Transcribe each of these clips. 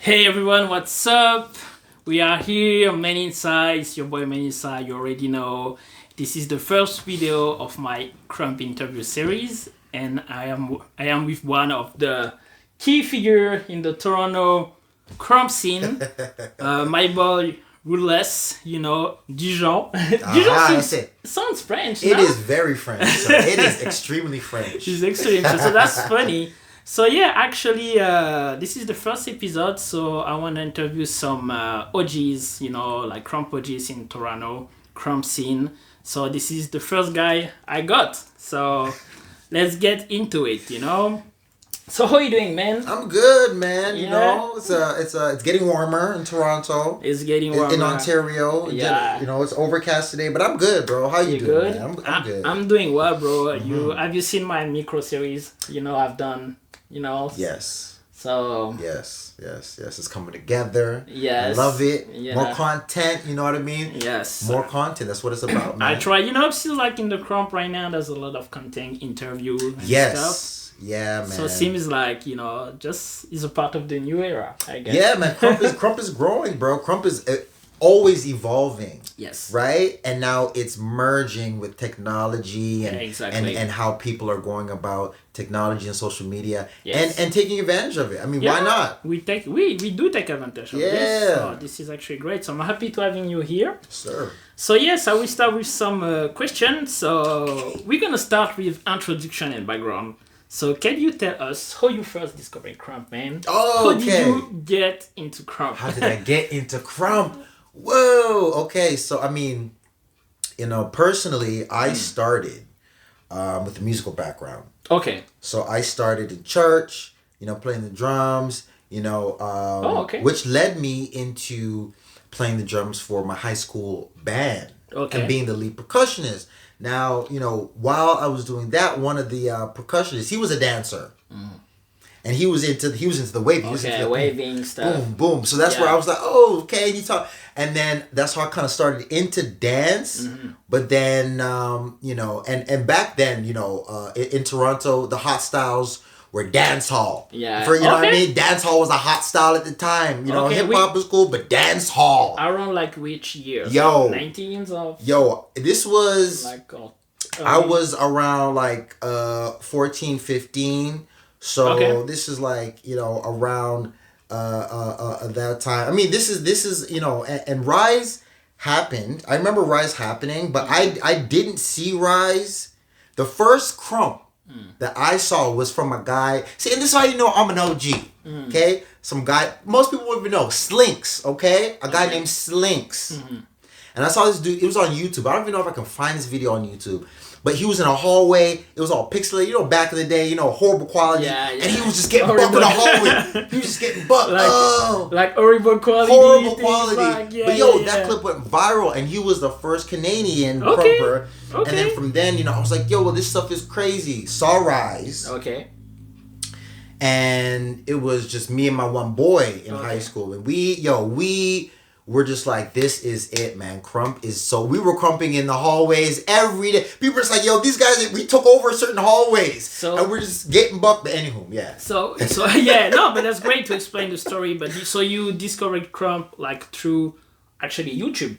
Hey everyone, what's up? We are here, Man Inside. It's your boy Man Inside. You already know. This is the first video of my Krump interview series, and I am with one of the key figure in the Toronto Krump scene. My boy Ruthless, Dujean. Dujean sounds French. It is very French. So it is extremely French. It's extreme. So that's funny. So yeah, actually, this is the first episode. So I want to interview some OGs, like Krump OGs in Toronto, Krump scene. So this is the first guy I got. So let's get into it. So how are you doing, man? I'm good, man. You know, it's getting warmer in Toronto. It's getting warmer in Ontario. Yeah. It's overcast today, but I'm good, bro. How you doing, good? man? I'm good. I'm doing well, bro. Have you seen my micro series? I've done. Yes. So. Yes. It's coming together. Yes. I love it. Yeah. More content. You know what I mean? Yes. More content. That's what it's about, man. I try. I'm still like in the Krump right now. There's a lot of content, interview, and stuff. Yeah, man. So it seems like, just is a part of the new era, I guess. Yeah, man. Krump is growing, bro. Krump is always evolving. Yes. Right? And now it's merging with technology and exactly. and how people are going about technology and social media yes. and taking advantage of it. I mean, why not? We do take advantage of this. So this is actually great. So I'm happy to having you here. Sir. So yes, I will start with some questions. So we're going to start with introduction and background. So can you tell us how you first discovered Krump, man? Oh, okay. How did you get into Krump? How did I get into Krump? Whoa, okay. So, I mean, personally, I started with a musical background. Okay. So I started in church, playing the drums, which led me into playing the drums for my high school band and being the lead percussionist. Now, while I was doing that, one of the percussionists, he was a dancer. And he was into the waving. He was into the waving stuff. Boom, boom. So that's where I was like, oh, okay. And then that's how I kind of started into dance. Mm-hmm. But then, and back then, in Toronto, the hot styles were dance hall. Yeah. You know what I mean? Dance hall was a hot style at the time. Hip hop was cool, but dance hall. Around like which year? Yo. 19s of? Yo, this was... I was around like 14, 15. So this is like, around that time. I mean, this is and Rise happened. I remember Rise happening, but I didn't see Rise. The first Krump that I saw was from a guy. See, and this is how you know I'm an OG. Okay? Some guy, most people wouldn't even know. Slinks, okay? A guy named Slinks. And I saw this dude, it was on YouTube. I don't even know if I can find this video on YouTube. But he was in a hallway. It was all pixelated. Back in the day, horrible quality. Yeah. And he was just getting bucked in the hallway. He was just getting bucked. Like horrible quality. Horrible quality. But that clip went viral. And he was the first Canadian Krumper. Okay. And then from then, I was like, this stuff is crazy. Saw Rise. Okay. And it was just me and my one boy in high school. And we're just like, this is it, man. Krump is so... We were krumping in the hallways every day. People were just like, these guys, we took over certain hallways. And we're just getting bucked. But anywho, yeah. So yeah, no, but that's great to explain the story. But so you discovered Krump like through actually YouTube.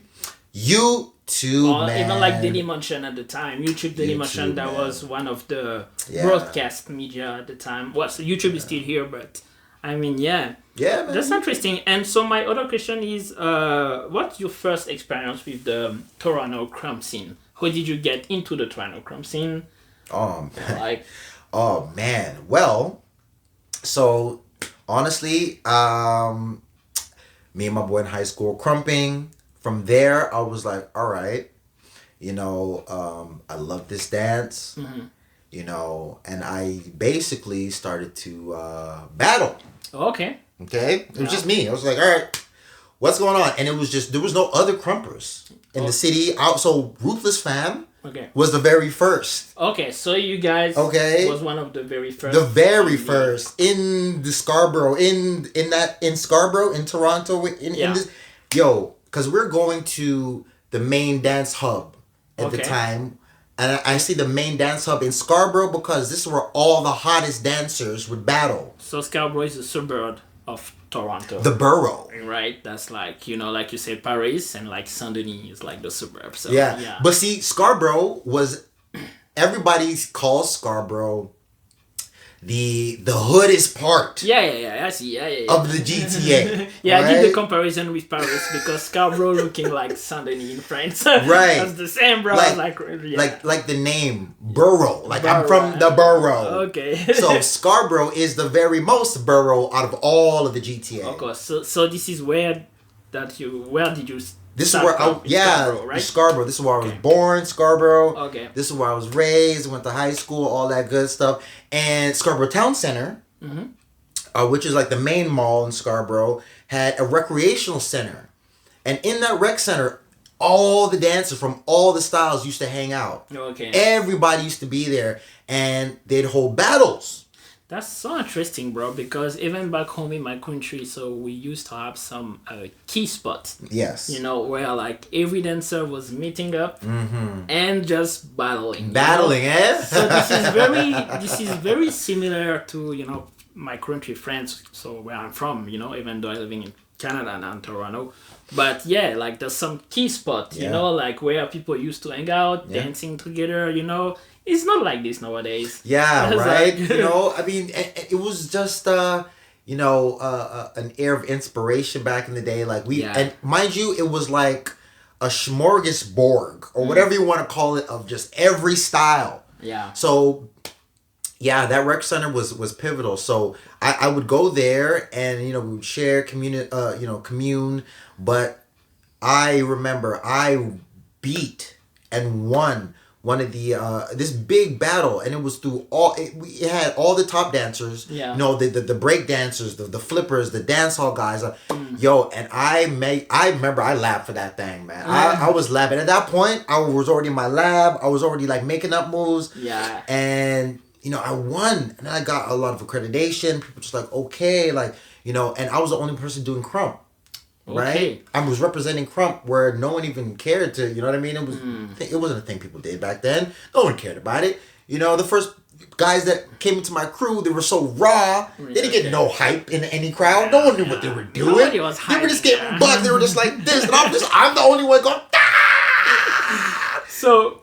YouTube, man. Even like Dailymotion at the time. Dailymotion, that was one of the broadcast media at the time. Well, so YouTube is still here, but... I mean, yeah. Yeah, man. That's interesting. And so my other question is, what's your first experience with the Toronto Krump scene? How did you get into the Toronto Krump scene? Oh, man. Oh, man. Well, so, honestly, me and my boy in high school krumping. From there, I was like, all right, I love this dance. And I basically started to battle. Okay. It was just me. I was like, all right, what's going on? And it was just, there was no other krumpers in the city. So Ruthless fam was the very first. Okay, so you guys was one of the very first. The very first in the Scarborough, in Scarborough, in Toronto, because we're going to the main dance hub at the time. And I see the main dance hub in Scarborough because this is where all the hottest dancers would battle. So Scarborough is a suburb of Toronto. The borough. Right? That's like, like you said, Paris, and like Saint-Denis is like the suburbs. So, yeah. But see, Scarborough was, everybody calls Scarborough the hoodest part. Yeah. I see. Yeah. Of the GTA. Yeah, right? I did the comparison with Paris because Scarborough looking like Saint-Denis in France. Right. That's the same, bro. Like the name borough. Like borough. I'm from the borough. Okay. So Scarborough is the very most borough out of all of the GTA. Of course. So this is where did you? This is where Scarborough, right? Scarborough. This is where I was born, Scarborough. Okay. This is where I was raised, went to high school, all that good stuff. And Scarborough Town Center, which is like the main mall in Scarborough, had a recreational center. And in that rec center, all the dancers from all the styles used to hang out. Okay. Everybody used to be there, and they'd hold battles. That's so interesting, bro, because even back home in my country, so we used to have some key spots. Yes. Where like every dancer was meeting up and just battling. So this is very similar to, my country, France, so where I'm from, even though I'm living in Canada now in Toronto. But yeah, like there's some key spots, like where people used to hang out, dancing together, It's not like this nowadays. Yeah, right? I mean, it was just, an air of inspiration back in the day. Like and mind you, it was like a smorgasbord or whatever you want to call it of just every style. Yeah. So, yeah, that rec center was pivotal. So I would go there and, we would share, commune. But I remember I beat and won one of the this big battle, and it was through it had all the top dancers, the break dancers, the flippers, the dance hall guys, and I remember I labbed for that thing, man. I was labbing at that point. I was already in my lab. I was already like making up moves, and I won, and I got a lot of accreditation. People just like, okay, like, and I was the only person doing Krump. Right, I was representing Krump where no one even cared to, you know what I mean? It wasn't a thing people did back then. No one cared about it. The first guys that came into my crew, they were so raw. They didn't get no hype in any crowd. No one knew what they were doing. They were just getting bugged. They were just like this, and I'm the only one going. Ah! So,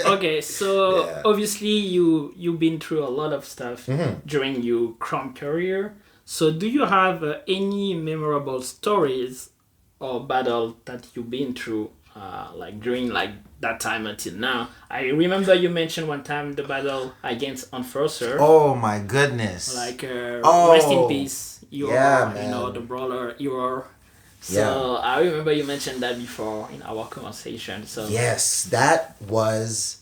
okay, so obviously you've been through a lot of stuff during your Krump career. So do you have any memorable stories or battle that you've been through like during like that time until now? I remember you mentioned one time the battle against Enforcer. Oh my goodness. Like rest in peace. Man. The brawler So I remember you mentioned that before in our conversation. So yes, that was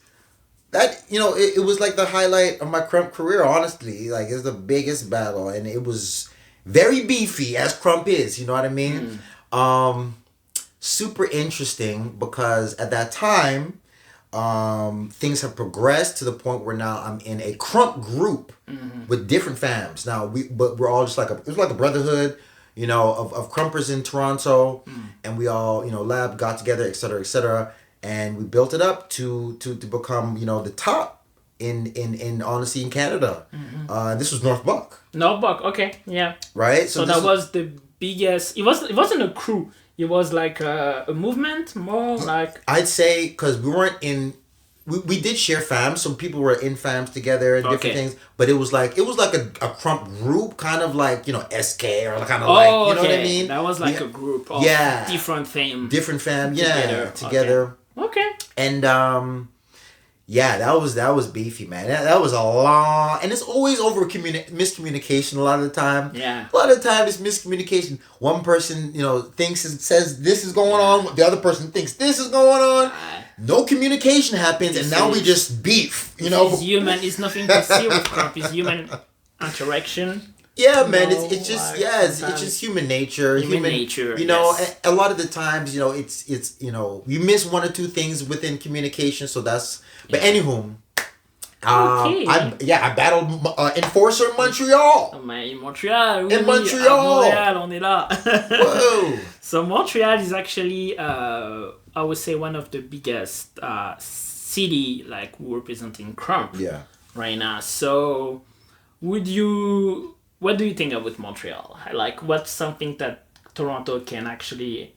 it was like the highlight of my Krump career, honestly. Like, it's the biggest battle, and it was very beefy, as Krump is, you know what I mean? Super interesting, because at that time, things have progressed to the point where now I'm in a Krump group with different fams. Now, we're all just it was like a brotherhood, of Krumpers in Toronto, and we all, lab, got together, et cetera, and we built it up to become, the top in honestly in Canada. This was North Buck. North Buck, okay, yeah. Right? So that was the biggest. It wasn't a crew. It was like a movement, more like. I'd say because we weren't in. We did share fams, so people were in fams together and different things. But it was like a Krump group, kind of like SK or kind of what I mean. That was like a group of different fam. Different fam, together. Okay. And that was beefy, man. That was a long, and it's always over miscommunication a lot of the time. Yeah. A lot of the time it's miscommunication. One person, says this is going on, the other person thinks this is going on. No communication happens, and now we just beef. It's human. It's nothing to see with Krump. It's human interaction. Yeah, man. It's just it's just human nature. Human nature. A lot of the times, it's you miss one or two things within communication. So that's. But anywho, I battled Enforcer in Montreal. In Montreal. In Montreal. Montréal, on est là. Whoa. So Montreal is actually, I would say, one of the biggest city like representing Krump. Yeah. Right now. So, would you what do you think about Montreal? Like, what's something that Toronto can actually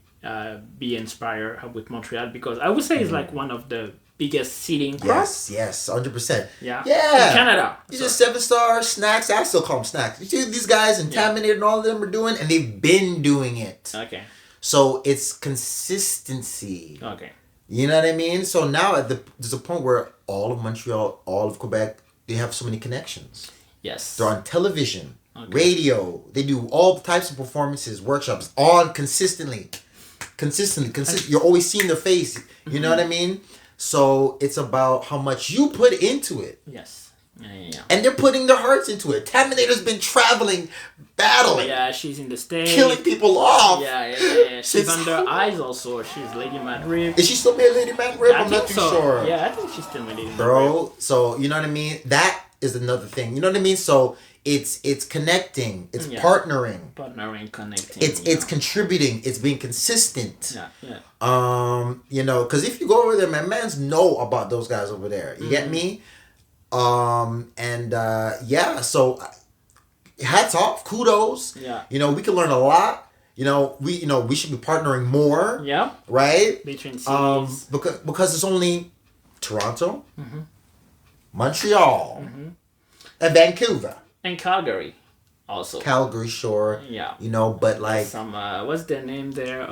be inspired with Montreal? Because I would say it's like one of the biggest city in Krump. Yes, 100%. Yeah. In Canada. These are 7-star snacks. I still call them snacks. You see these guys in Taminated and all of them are doing, and they've been doing it. Okay. So it's consistency. Okay. You know what I mean? So now there's a point where all of Montreal, all of Quebec, they have so many connections. Yes. They're on television, radio. They do all types of performances, workshops, on consistently. You're always seeing their face. You know what I mean? So it's about how much you put into it. Yes. Yeah. And they're putting their hearts into it. Taminator's been traveling, battling. Yeah, she's in the States. Killing people off. Yeah. She's under eyes also. She's Lady Mad Rib. Is she still made Lady Mad Rib? I'm not too sure. Yeah, I think she's still made Lady Mad Rib. Bro, so you know what I mean? That is another thing. You know what I mean? So it's connecting. It's partnering. Partnering, connecting. It's contributing. It's being consistent. Yeah. You know, because if you go over there, man, mans know about those guys over there. You get me? So hats off, kudos. Yeah. You know, we can learn a lot. We should be partnering more. Yeah. Right? Between cities. Because it's only Toronto, Montreal, and Vancouver. And Calgary also. Calgary, sure. Yeah. But like some what's their name there?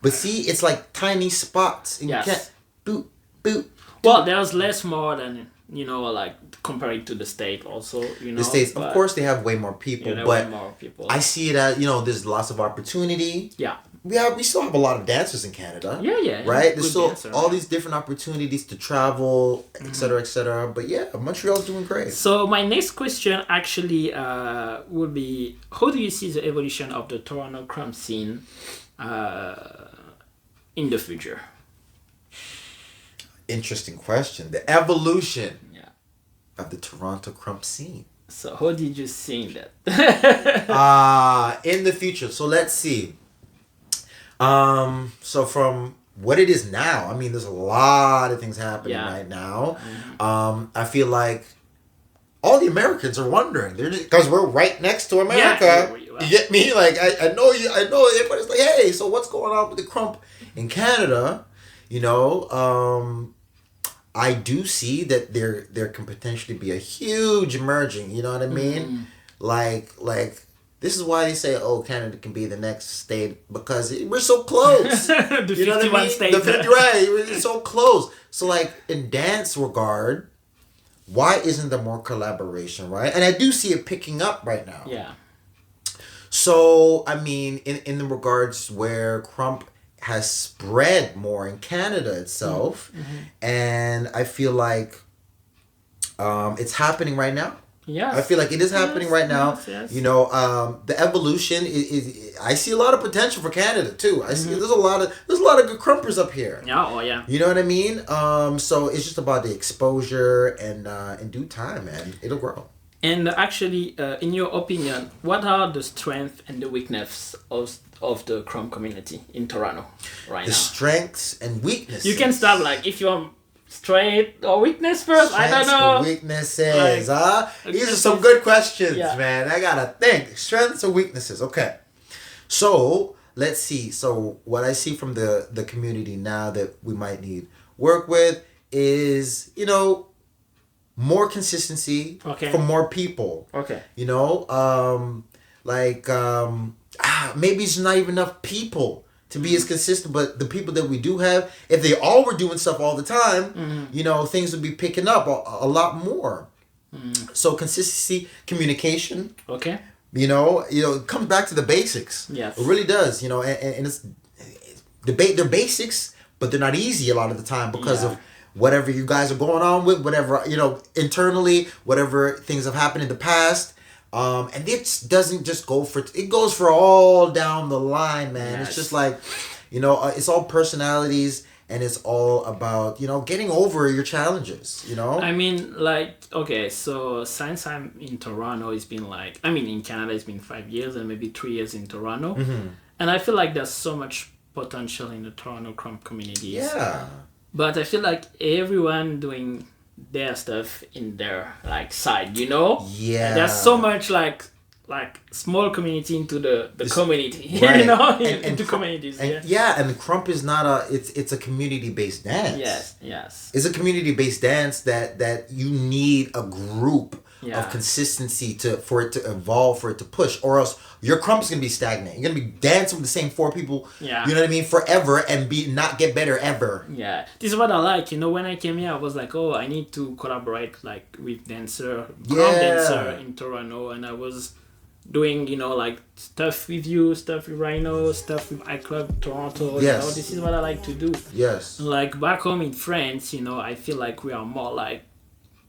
But see, it's like tiny spots. And you can't boop. Well, there's less more than like comparing to the state also, The States, of course, they have way more people, but I see it as, there's lots of opportunity. Yeah. We still have a lot of dancers in Canada. Yeah. Right? There's still all these different opportunities to travel, etc., etc. But yeah, Montreal's doing great. So my next question actually would be, how do you see the evolution of the Toronto Krump scene in the future? Interesting question. The evolution of the Toronto Krump scene. So how did you see that? In the future. So let's see. So from what it is now, I mean, there's a lot of things happening right now. I feel like all the Americans are wondering. They're just because we're right next to America. You get me? Like I know you. I know everybody's like, hey, so what's going on with the Krump in Canada? I do see that there can potentially be a huge merging. You know what I mean? Like this is why they say, oh, Canada can be the next state because we're so close. The 51 states. Right, we're so close. So like in dance regard, why isn't there more collaboration, right? And I do see it picking up right now. Yeah. So I mean, in the regards where Krump has spread more in Canada itself, and I feel like it's happening right now. Yeah, I feel like it is happening right now. Yes. The evolution is I see a lot of potential for Canada too. I see there's a lot of good Krumpers up here. Yeah. You know what I mean? So it's just about the exposure and in due time, man, it'll grow. And actually, in your opinion, what are the strengths and the weaknesses of the Krump community in Toronto right now? The strengths and weaknesses. You can start like if you're straight or weakness first. Strengths I don't know. Or weaknesses, These are some good questions, man. I gotta think. Strengths or weaknesses. Okay. So let's see. So what I see from the community now that we might need work with is more consistency from more people. Okay. Maybe it's not even enough people to be as consistent, but the people that we do have, if they all were doing stuff all the time, things would be picking up a lot more. So consistency, communication. Okay. It comes back to the basics. Yes. It really does. And it's they're basics, but they're not easy a lot of the time because of whatever you guys are going on with, whatever, internally, whatever things have happened in the past. And it doesn't just it goes for all down the line, man. Yes. It's just like, it's all personalities and it's all about, getting over your challenges, I mean, so since I'm in Toronto, it's been in Canada, it's been 5 years and maybe 3 years in Toronto. Mm-hmm. And I feel like there's so much potential in the Toronto Krump communities. Yeah. But I feel like everyone doing their stuff in their side, Yeah. And there's so much like small community into the community, right. into communities. And Krump is not it's a community based dance. Yes. It's a community based dance that you need a group of consistency for it to evolve, for it to push, or else your Krump is gonna be stagnant. You're gonna be dancing with the same 4 people. Yeah. You know what I mean? Forever and not get better ever. Yeah. This is what I like. When I came here, I was like, oh, I need to collaborate like with Krump dancer in Toronto, and I was doing like stuff with you, stuff with Rhino, stuff with iClub Toronto. Yes. This is what I like to do. Yes. Like back home in France, I feel like we are more like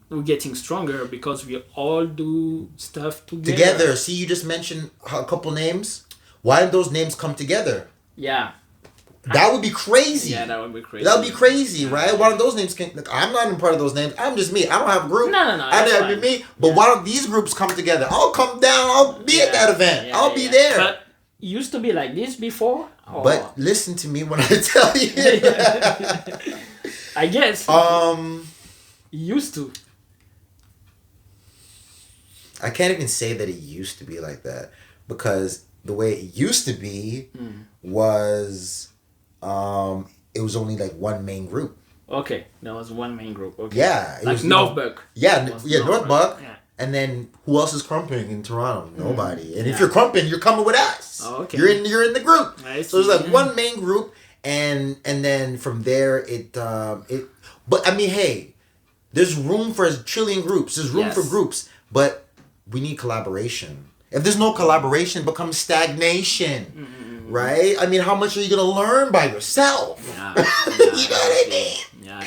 we're getting stronger because we all do stuff together. See, you just mentioned a couple names. Why did those names come together? Yeah. That would be crazy. Yeah, that would be crazy. That would be crazy, right? Why don't those names I'm not even part of those names. I'm just me. I don't have a group. No. I be me. But why don't these groups come together? I'll come down. I'll be at that event. I'll be there. But it used to be like this before. Or? But listen to me when I tell you. I guess. Used to. I can't even say that it used to be like that, because the way it used to be was it was only like one main group. Okay, there was one main group. Okay. Yeah, like Northbuck. Northbuck. Yeah. And then who else is crumping in Toronto? Nobody. And if you're crumping, you're coming with us. Oh, okay. You're in the group. So there's like one main group, and then from there it. But I mean, hey, there's room for a trillion groups. There's room for groups, but we need collaboration. If there's no collaboration, it becomes stagnation, right? I mean, how much are you gonna learn by yourself? You know what I mean? Yeah.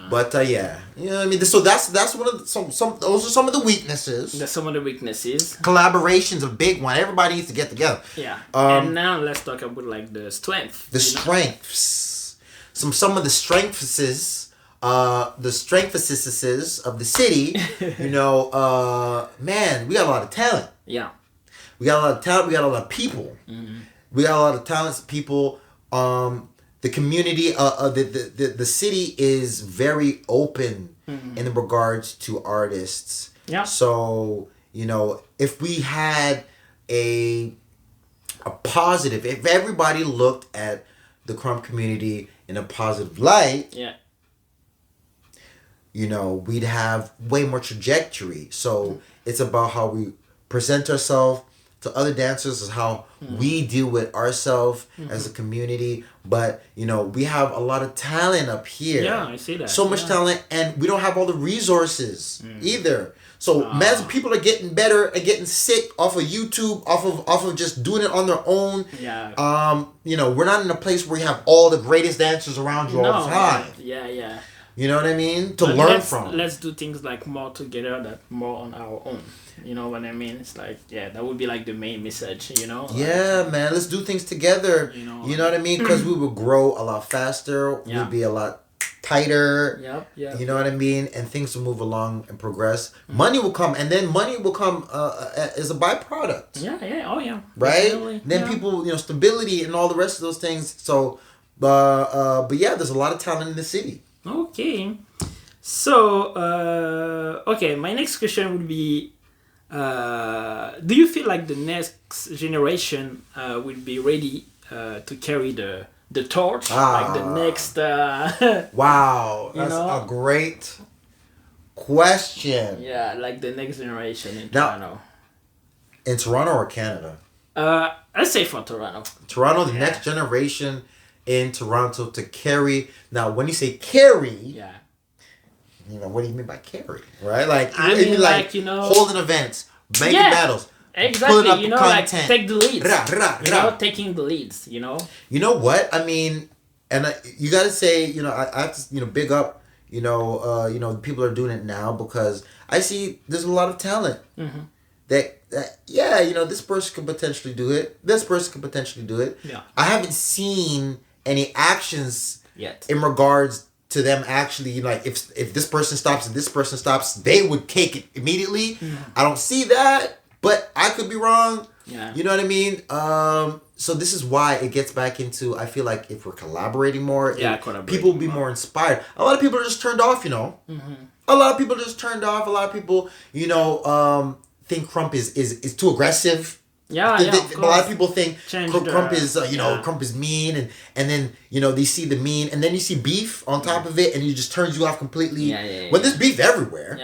But you know what I mean. So that's one of some. Those are some of the weaknesses. That's some of the weaknesses. Collaboration's a big one. Everybody needs to get together. Yeah. And now let's talk about like the strength. The strengths. Some of the strengths. The strengths of the city, man, we got a lot of talent. Yeah. We got a lot of talent. We got a lot of people. Mm-hmm. We got a lot of talented people. The community, the city is very open in regards to artists. Yeah. So, if we had a positive, if everybody looked at the Krump community in a positive light, we'd have way more trajectory. So it's about how we present ourselves to other dancers, is how we deal with ourselves as a community. But, we have a lot of talent up here. Yeah, I see that. So much talent, and we don't have all the resources either. So imagine people are getting better and getting sick off of YouTube, off of just doing it on their own. Yeah. We're not in a place where you have all the greatest dancers around you all the time. Yeah. You know what I mean? Learn from. Let's do things like more together, that more on our own. You know what I mean? It's like, that would be like the main message, Yeah, man. Let's do things together. You know what I mean? Because we will grow a lot faster. We'll be a lot tighter. Yep. You know what I mean? And things will move along and progress. Money will come, and then money will come as a byproduct. Yeah. Oh, yeah. Right? Definitely. Then people, stability and all the rest of those things. So, but yeah, there's a lot of talent in the city. Okay. So, my next question would be, do you feel like the next generation will be ready to carry the torch? Like the next... wow, that's a great question. Yeah, like the next generation in Toronto. In Toronto or Canada? I'd say for Toronto. Toronto, the next generation in Toronto to carry. Now, when you say carry, what do you mean by carry? Right? Like, I mean, like holding events, making battles, exactly. Pulling up like content. Take the leads. Taking the leads. You know what? I mean, and you got to say, I have to, big up, people are doing it now, because I see there's a lot of talent. Mm-hmm. That this person could potentially do it. This person could potentially do it. Yeah. I haven't seen any actions yet in regards to them actually, if this person stops and this person stops, they would take it immediately. I don't see that, but I could be wrong. Yeah. You know what I mean? So this is why it gets back into, I feel like if we're collaborating more, people will be more inspired. A lot of people are just turned off, A lot of people are just turned off. A lot of people, think Krump is too aggressive. Yeah, a lot of people think Krump is Krump is mean, and then they see the mean, and then you see beef on top of it, and it just turns you off completely. When there's beef everywhere.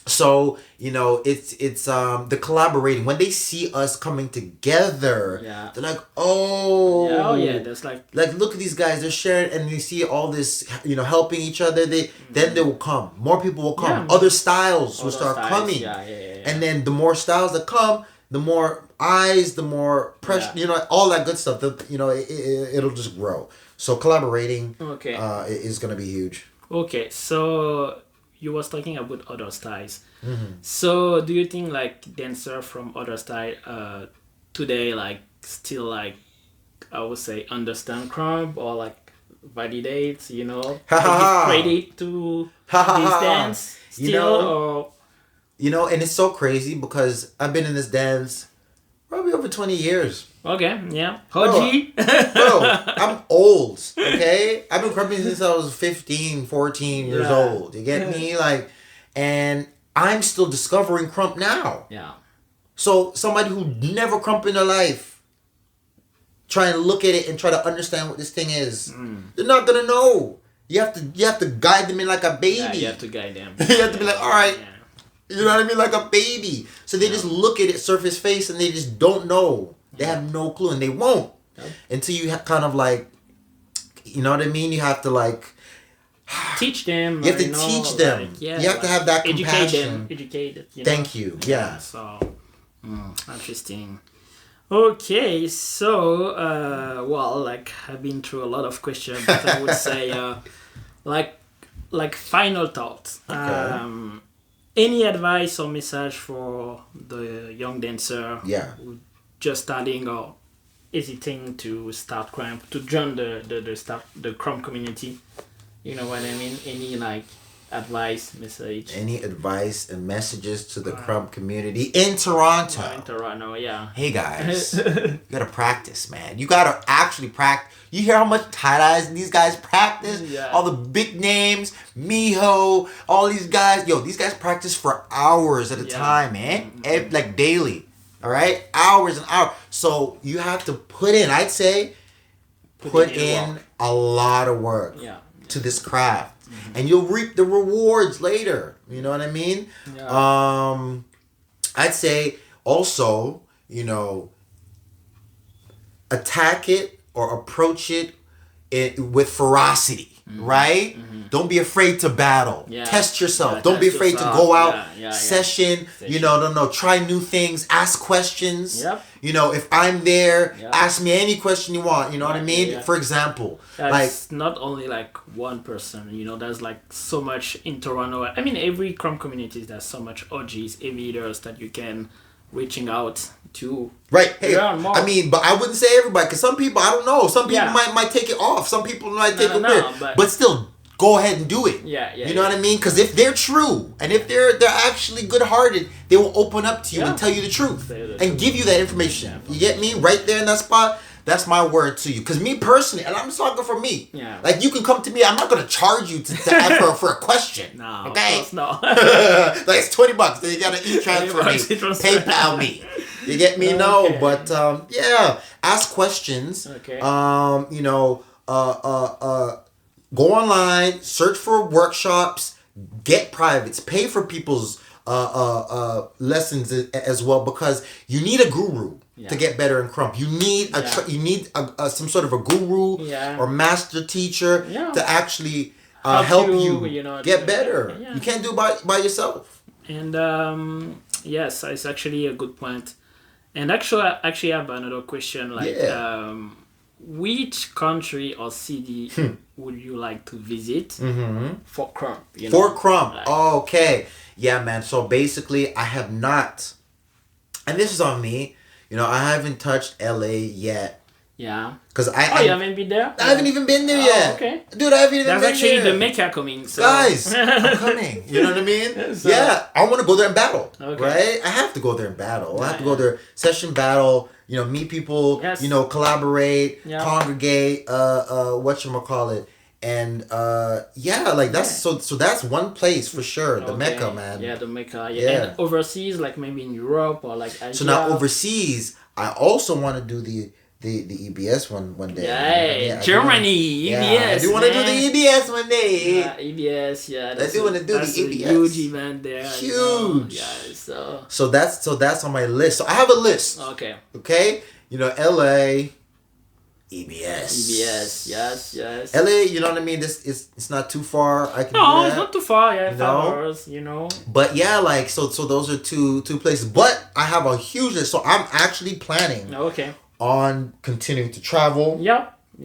So it's the collaborating. When they see us coming together, they're like, there's like look at these guys, they're sharing, and you see all this helping each other. Then they will come. More people will come. Other styles will start coming. And then the more styles that come, the more eyes, the more pressure, all that good stuff. It'll just grow. So collaborating is gonna be huge. Okay, so you was talking about other styles. So do you think like dancer from other style today like still like I would say understand Krump or like validates give credit to this dance still and it's so crazy because I've been in this dance probably over 20 years. Okay, yeah. OG. Bro, I'm old, okay? I've been crumping since I was 15, 14 years old. You get me? Like, and I'm still discovering Krump now. Yeah. So somebody who never Krump in their life, try and look at it and try to understand what this thing is. They're not gonna know. You have to guide them in like a baby. Yeah, you have to guide them. You have to be like, all right. Yeah. You know what I mean? Like a baby. So they just look at it surface face and they just don't know. They have no clue, and they won't until you kind of like, you know what I mean? You have to like teach them. You have to teach them. Like, you have to have that compassion. Educate them. Thank you. Yeah. So interesting. Okay, so like I've been through a lot of questions, but I would say like final thoughts. Okay. Any advice or message for the young dancer? Who just starting or hesitating to start Krump, to join the Krump community? You know what I mean? Any like advice, message? Any advice and messages to the Krump community in Toronto? In Toronto, yeah. Hey guys, you gotta practice, man. You gotta actually practice. You hear how much tie-dyes these guys practice? Yeah. All the big names, Miho, all these guys. Yo, these guys practice for hours at a time, man. Like daily. All right? Hours and hours. So you have to put in, I'd say, put in a lot of work to this craft. And you'll reap the rewards later. You know what I mean? Yeah. I'd say also, attack it or approach it with ferocity. Right? Don't be afraid to battle. Test yourself. Don't be afraid to go out, session. Try new things. Ask questions. If I'm there, ask me any question you want. You know what I mean? For example, that's not only like one person. There's like so much in Toronto. I mean, every Krump community, there's so much OGs, aviators that you can reaching out to. Right. Hey, I mean, but I wouldn't say everybody, because some people, I don't know. Some people might take it off. Some people might take it weird. But still, go ahead and do it. You know what I mean? Because if they're true, and if they're actually good-hearted, they will open up to you and tell you the truth. And give you that information. You get me? Right there in that spot. That's my word to you. Because me personally, and I'm just talking for me. Like, you can come to me. I'm not going to charge you to ask for a question. No, okay? Of course not. Like, it's $20. Then you got to e-transfer me. PayPal me. You get me? No. Okay. But, ask questions. Okay. Go online. Search for workshops. Get privates. Pay for people's lessons as well, because you need a guru to get better in Krump. You need some sort of a guru or master teacher to actually help you get better. You can't do it by yourself. And yes, it's actually a good point. And actually I have another question. Like, which country or city would you like to visit for Krump? For Krump, okay. Yeah, man. So basically, I have not, and this is on me. I haven't touched LA yet. Yeah. Because you haven't been there? I haven't even been there yet. Okay. Dude, I haven't even been there. That's actually the Mecca coming. So. Guys, I'm coming. You know what I mean? So, I want to go there and battle. Okay. Right? I have to go there and battle. I have to go there, session battle. Meet people. Yes. Collaborate, congregate. Whatchamacallit. And yeah, like that's so that's one place for sure, the Mecca, man. Yeah, the Mecca. Yeah. And overseas, like maybe in Europe or like Asia. So now overseas, I also want to do the EBS one day. Yeah, Germany, EBS. Yeah, I do want to do the EBS one day. Yeah, EBS, yeah. I do want to do the EBS. A huge event there. Huge. Yeah, so that's on my list. So I have a list. Okay. Okay, LA. EBS, yes. LA, you know what I mean? This is it's not too far. I can do that. It's not too far. Yeah, 5 hours. But yeah, like so those are two places. But I have a huge list, so I'm actually planning. On continuing to travel.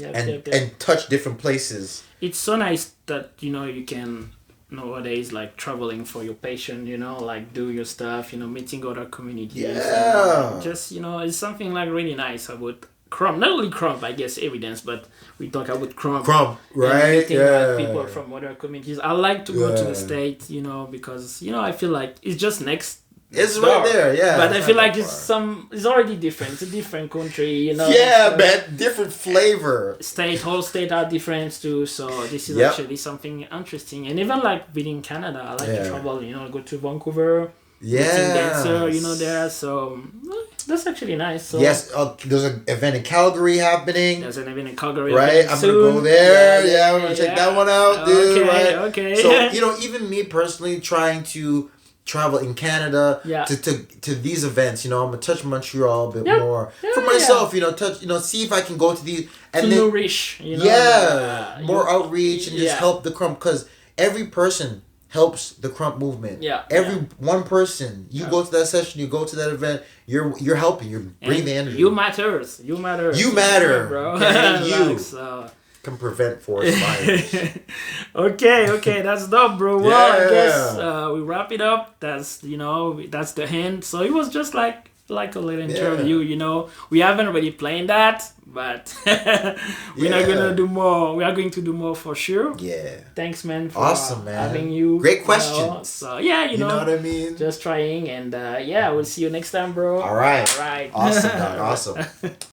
And touch different places. It's so nice that you can nowadays like traveling for your patient. Like do your stuff. Meeting other communities. Yeah. Just it's something like really nice about Krump, not only Krump, I guess evidence, but we talk about Krump. Right? Meeting, people from other communities. I like to go to the States, because I feel like it's just next. It's right there, yeah. But I feel like it's already different. It's a different country, Yeah, man, different flavor. Whole state are different too. So this is actually something interesting. And even like within Canada, I like to travel. Go to Vancouver. Dancer, there. So that's actually nice. So, yes, there's an event in Calgary happening. There's an event in Calgary. Right, I'm gonna go there. Yeah, I'm gonna check that one out, dude. Okay. So even me personally, trying to travel in Canada to these events, I'm gonna touch Montreal a bit more for myself. Touch, see if I can go to these and to nourish. More outreach and just help the Krump, because every person helps the Krump movement. Every one person, you go to that session, you go to that event, you're helping, you're bringing the energy. You matter. You matter, bro. Okay, can prevent forest fires. Okay, that's dope, bro. Well, I guess we wrap it up. That's that's the end. So it was just like a little interview. We haven't really planned that, but we're not gonna do more. We are going to do more for sure. Thanks, man, for having you. Great questions. So you know what I mean. Just trying, and we'll see you next time, bro. All right. Awesome, dog. Awesome.